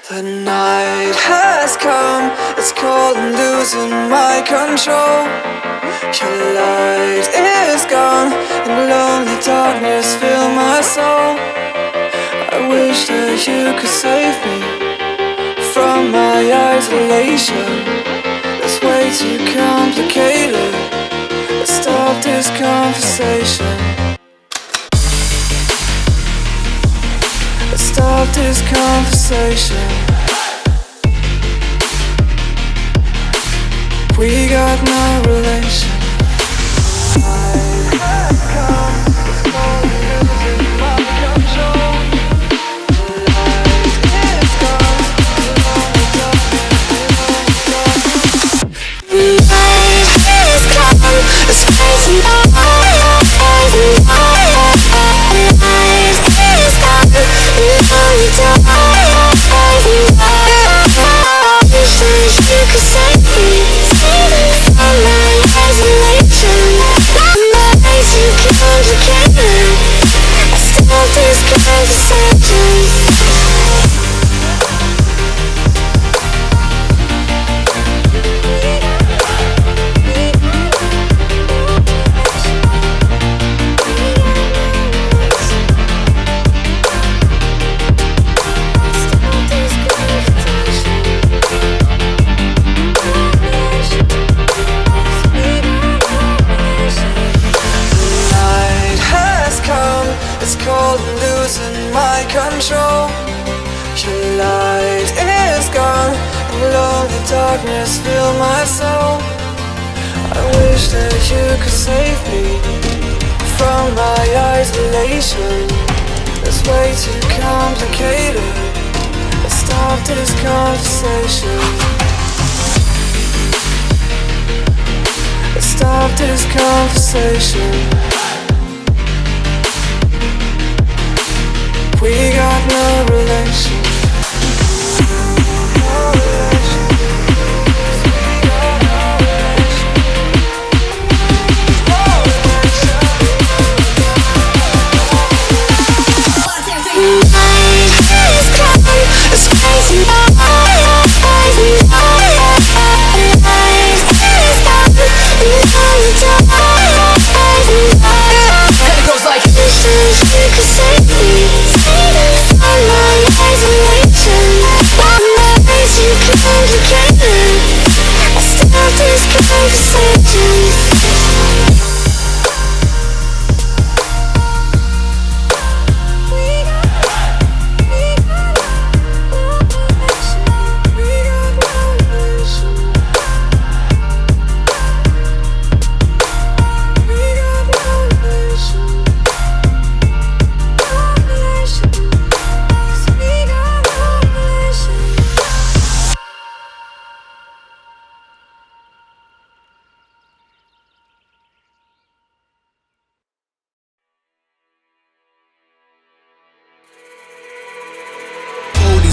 The night has come, it's cold and losing my control. Your light is gone, and lonely darkness fill my soul. I wish that you could save me from my isolation. It's way too complicated. Let's stop this conversation. Let's stop this conversation. We got no relation. I have come, it's cold and losing my control. The light is gone, the lonely darkness. The night is come, it's crazy now. The light is gone, the lonely darkness. Wish that you could save me. Control. Your light is gone, and lonely darkness fill my soul. I wish that you could save me from my isolation. It's way too complicated. Let's stop this conversation. Let's stop this conversation. We got no relation. No relation. We got no relation. No relation. The night is coming, it's crazy now. The night is gone, it's only dark. And it goes like this. You could save me.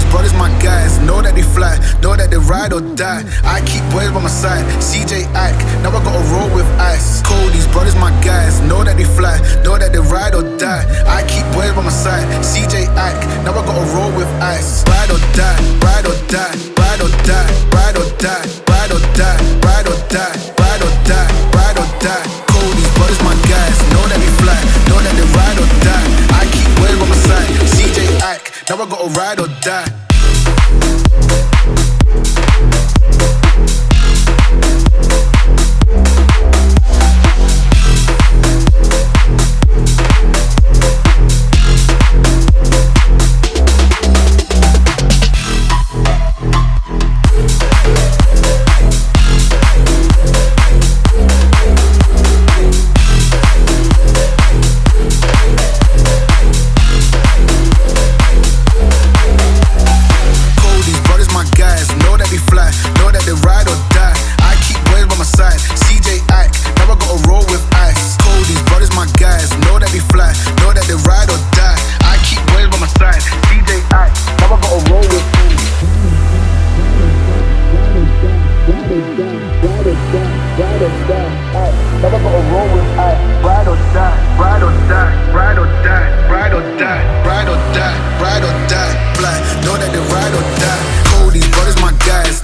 Brothers, my guys, know that they fly, know that they ride or die. I keep boys by my side, CJ Ike, now I gotta roll with ice. Cody's brothers, my guys, know that they fly, know that they ride or die. I keep boys by my side, CJ Ike, now I gotta roll with ice. Ride or die, ride or die, ride or die, ride or die, ride or die, ride or die, ride or die, ride or die. Cody's brothers, my guys, know that they fly, know that they ride or die. I keep boys by my side, CJ Ike, now I gotta ride or die.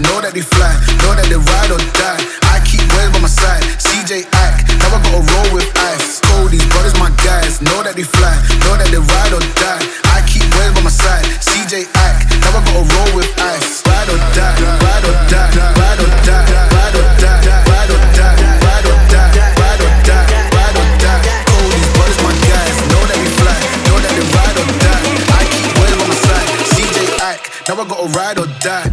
know that they fly, know that they ride or die. I keep boys by my side, CJ act, now I gotta roll with ice. Cody's brothers, my guys, know that they fly, know that they ride or die. I keep boys by my side, CJ act, now I gotta roll with ice. Ride or die, ride or die, ride or die, ride or die, ride or die, ride or die, ride or die, ride or die. Cody's brothers, my guys, know that they fly, know that they ride or die. I keep boys by my side, CJ act, now I gotta ride or die.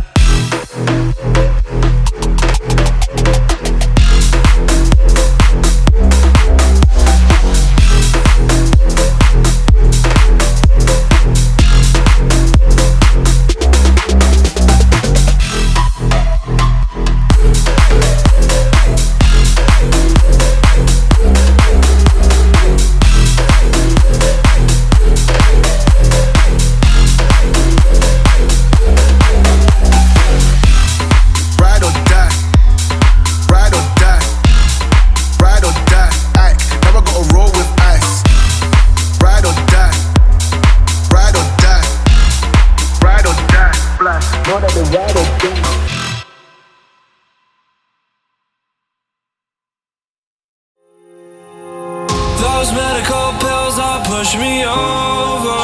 Those medical pills that push me over,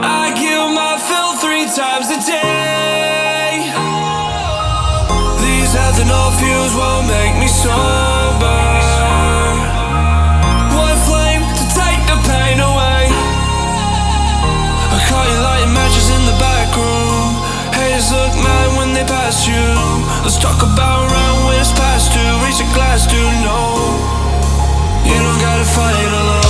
I kill my fill 3 times a day. These ethanol fuels won't make me sober. One flame to take the pain away. I caught you lighting matches in the back room. Haters look mad when they pass you. Let's talk about round when it's past 2. Reach a glass to know you don't gotta fight alone.